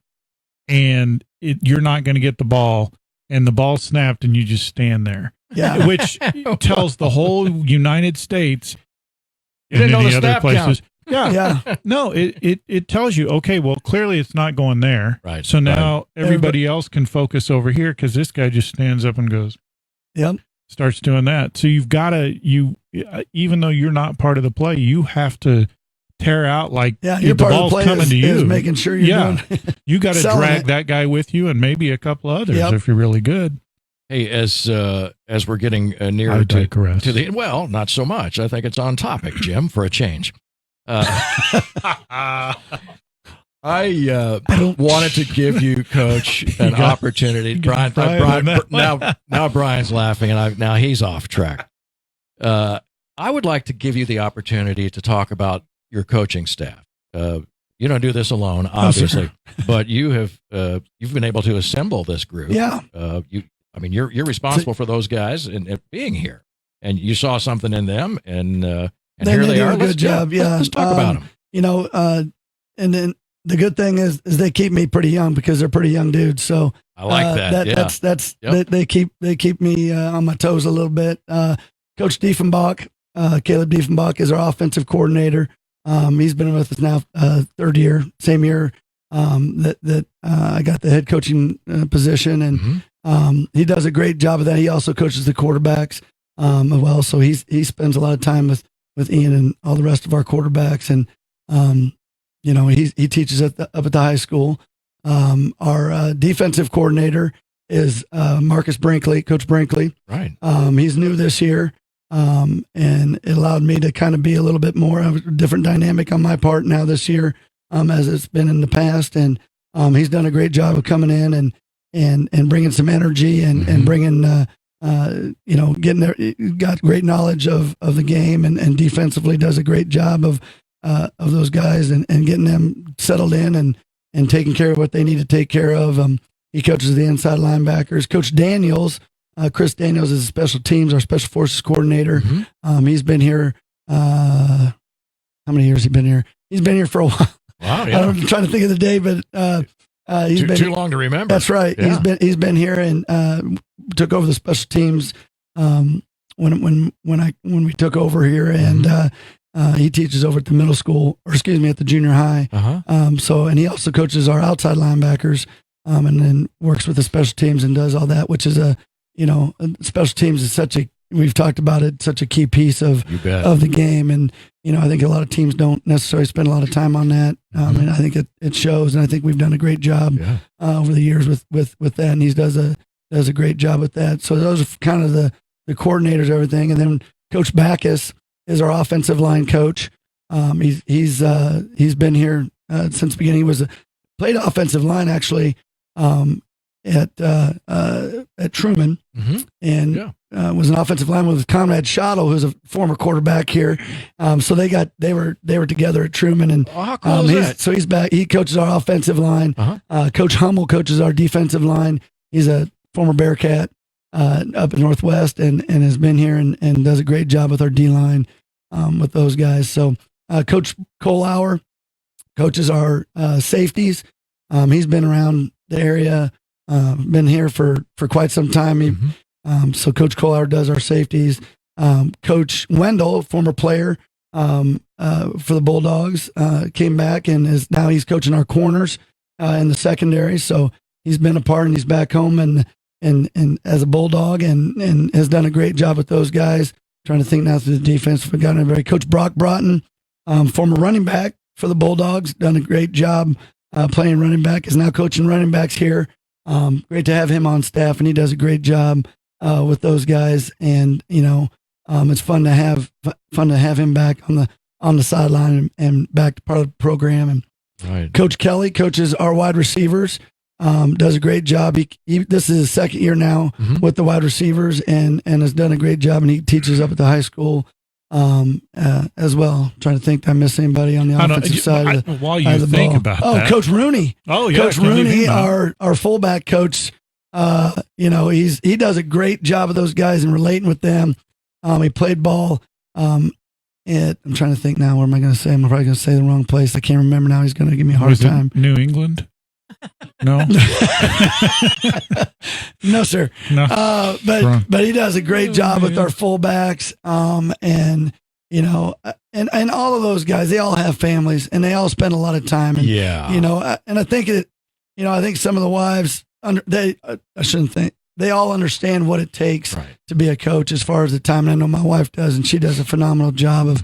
and you're not going to get the ball, and the ball snapped, and you just stand there. Yeah, which tells the whole United States you and didn't know any the other snap places. count. Yeah. No, it tells you, okay, well, clearly it's not going there. Right. So now everybody else can focus over here because this guy just stands up and goes. Yep. Starts doing that. So you've got to, even though you're not part of the play, you have to tear out like the ball's of the play coming to you. is making sure you're doing you got to drag it. that guy with you and maybe a couple others if you're really good. Hey, as we're getting nearer to the not so much. I think it's on topic, Jim, for a change. I wanted to give you, Coach, an opportunity. Brian, now Brian's laughing, and now he's off track. I would like to give you the opportunity to talk about your coaching staff. You don't do this alone, obviously, but you have you've been able to assemble this group. Yeah. You're responsible for those guys and being here, and you saw something in them, and here they are. A good job. Yeah. Let's talk about them. And then the good thing is they keep me pretty young because they're pretty young dudes. So I like that. That's they keep me on my toes a little bit. Coach Diefenbach, Caleb Diefenbach is our offensive coordinator. He's been with us now third year, same year that I got the head coaching position, and he does a great job of that. He also coaches the quarterbacks as well, so he spends a lot of time with Ian and all the rest of our quarterbacks, and he teaches up at the high school. Our defensive coordinator is Marcus Brinkley, Coach Brinkley. Right. He's new this year. And it allowed me to kind of be a little bit more of a different dynamic on my part now this year, as it's been in the past. And he's done a great job of coming in and bringing some energy and bringing, getting there. Got great knowledge of the game and defensively does a great job of those guys and getting them settled in and taking care of what they need to take care of. He coaches the inside linebackers. Coach Daniels. Chris Daniels is special teams, our special forces coordinator. He's been here. How many years has he been here? He's been here for a while. Wow, yeah. I'm trying to think of the day, but he's been too long to remember. That's right. Yeah. He's been here and took over the special teams when we took over here, and he teaches over at the middle school, or excuse me, at the junior high. And he also coaches our outside linebackers, and then works with the special teams and does all that, which is special teams is we've talked about it, such a key piece of the game. And, I think a lot of teams don't necessarily spend a lot of time on that. And I think it shows, and I think we've done a great job over the years with that. And he does a great job with that. So those are kind of the coordinators, everything. And then Coach Backus is our offensive line coach. He's been here since the beginning. He played offensive line actually, at Truman, and was an offensive lineman with Conrad Schottel, who's a former quarterback here. So they were together at Truman, and how cool is that? So he's back. He coaches our offensive line. Coach Hummel coaches our defensive line. He's a former Bearcat up in Northwest, and has been here and does a great job with our D line with those guys. So Coach Kohlauer coaches our safeties. He's been around the area. Been here for quite some time. So Coach Kohlauer does our safeties. Coach Wendell, former player for the Bulldogs, came back and he's coaching our corners in the secondary. So he's been a part, and he's back home and as a Bulldog and has done a great job with those guys. Trying to think now through the defense. We've got everybody. Coach Brock Broughton, former running back for the Bulldogs, done a great job playing running back. Is now coaching running backs here. Great to have him on staff, and he does a great job with those guys. And it's fun to have him back on the sideline and back to part of the program. And right. Coach Kelly coaches our wide receivers. Does a great job. This is his second year now with the wide receivers, and has done a great job. And he teaches up at the high school as well. Trying to think, did I miss anybody on the offensive side? While you think about that. Coach Rooney. Oh, yeah. Coach Rooney, our fullback coach, he does a great job of those guys and relating with them. He played ball. I'm trying to think now. What am I going to say? I'm probably going to say the wrong place. I can't remember now. He's going to give me a hard time. New England? No. No, sir. No. But he does a great job with our fullbacks. And all of those guys, they all have families and they all spend a lot of time. And, and I think I think some of the wives, they all understand what it takes to be a coach as far as the time. And I know my wife does, and she does a phenomenal job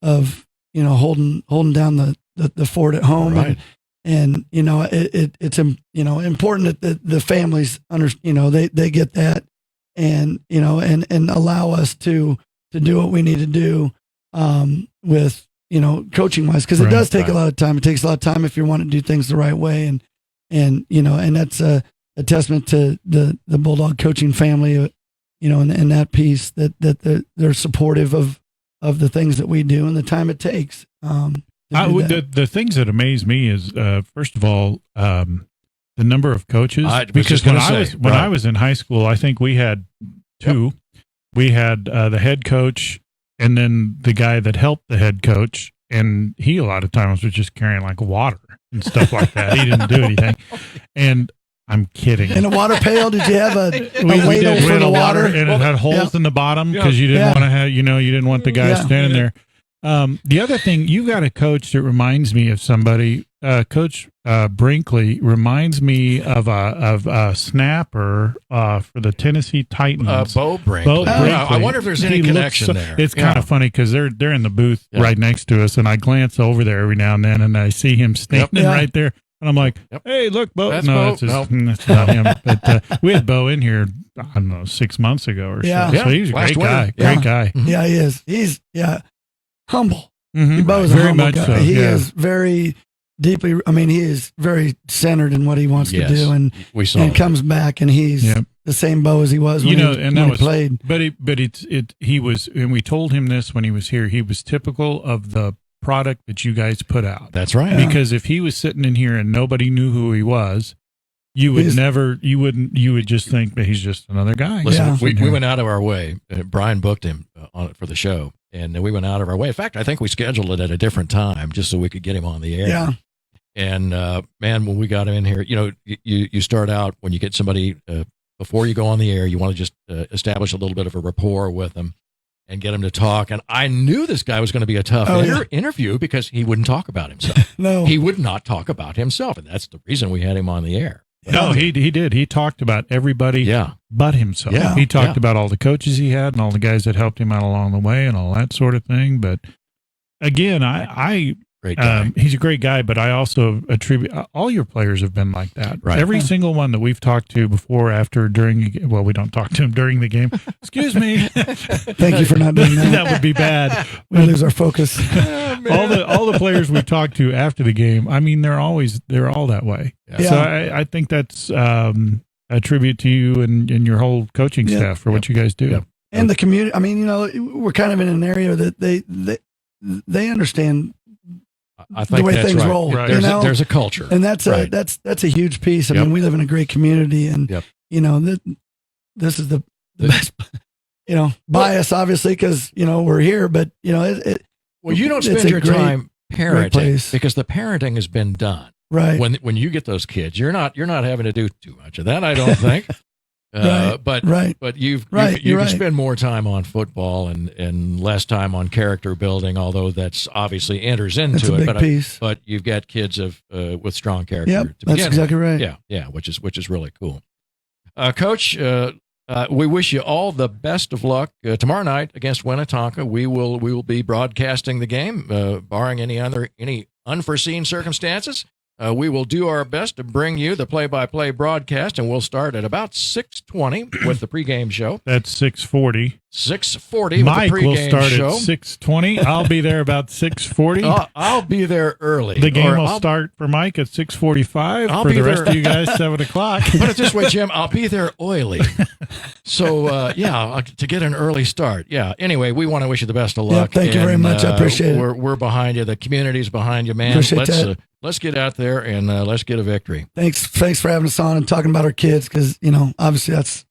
of holding down the fort at home. Right. And it's important that the families they get that, and and allow us to do what we need to do with coaching wise, because it does take a lot of time. It takes a lot of time if you want to do things the right way, and that's a testament to the Bulldog coaching family, and that piece that they're supportive of the things that we do and the time it takes. The things that amaze me is, first of all, the number of coaches. Because when I was in high school, I think we had two. Yep. We had the head coach, and then the guy that helped the head coach, and he a lot of times was just carrying like water and stuff like that. He didn't do anything, and I'm kidding. In a water pail, did you have a ladle for the water? And it had holes in the bottom because you didn't want to have, you didn't want the guy standing there. The other thing, you got a coach that reminds me of somebody. Coach Brinkley reminds me of a snapper for the Tennessee Titans. Bo Brinkley. I wonder if there's any connection there. It's kind of funny because they're in the booth right next to us, and I glance over there every now and then, and I see him standing right there, and I'm like, "Hey, look, Bo." That's no, Bo. It's not him. But we had Bo in here, I don't know, 6 months ago or so. So he was a great guy. Great guy. Yeah, he is. He's humble. Mm-hmm. Bo's very a much guy. so. He is very deeply. I mean, he is very centered in what he wants to do, and comes back, and he's the same Bo as he was when he played. But he was, and we told him this when he was here. He was typical of the product that you guys put out. That's right. Because if he was sitting in here and nobody knew who he was, you would just think that he's just another guy. Listen, we went out of our way. Brian booked him for the show. And we went out of our way. In fact, I think we scheduled it at a different time just so we could get him on the air. Yeah. And man, when we got him in here, you start out when you get somebody before you go on the air, you want to just establish a little bit of a rapport with them and get him to talk. And I knew this guy was going to be a tough interview because he wouldn't talk about himself. No, he would not talk about himself, and that's the reason we had him on the air. No, he did. He talked about everybody but himself. Yeah. He talked about all the coaches he had and all the guys that helped him out along the way and all that sort of thing. But again, great guy. He's a great guy, but I also attribute all your players have been like that. Right. Every single one that we've talked to before, after, during. Well, we don't talk to him during the game. Excuse me. Thank you for not doing that. That would be bad. We lose our focus. all the players we've talked to after the game, I mean, they're all that way. Yeah. So I think that's a tribute to you and your whole coaching staff for what you guys do. Yep. And the community. I mean, we're kind of in an area that they understand. I think the way that's things right. roll. Right. There's a culture, and that's a huge piece. I mean, we live in a great community, and this is the best. Bias obviously because we're here, but well, you don't spend your time parenting because the parenting has been done. Right. When you get those kids, you're not having to do too much of that, I don't think. But you can spend more time on football and less time on character building, although that's obviously enters into that's a big piece. But you've got kids with strong character. Yep, that's exactly right. Yeah, which is really cool. Coach, we wish you all the best of luck tomorrow night against Winnetonka. We will be broadcasting the game, barring any unforeseen circumstances. We will do our best to bring you the play-by-play broadcast, and we'll start at about 6:20 with the pregame show. That's 6:40. 6:40 Mike with the will pregame start show. at 6:20. I'll be there about 6:40. I'll be there early. The game will start for Mike at 6:45. For the rest of you guys, 7 o'clock. Put it this way, Jim, I'll be there oily. So, to get an early start. Yeah. Anyway, we want to wish you the best of luck. Yeah, thank you very much. I appreciate it. We're behind you. The community's behind you, man. Appreciate that. Let's get out there and let's get a victory. Thanks for having us on and talking about our kids because, obviously that's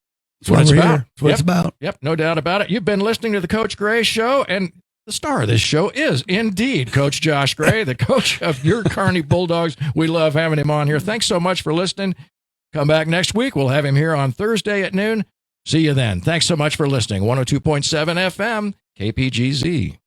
what it's about. That's what it's about. Yep, no doubt about it. You've been listening to the Coach Gray Show, and the star of this show is indeed Coach Josh Gray, the coach of your Kearney Bulldogs. We love having him on here. Thanks so much for listening. Come back next week. We'll have him here on Thursday at noon. See you then. Thanks so much for listening. 102.7 FM, KPGZ.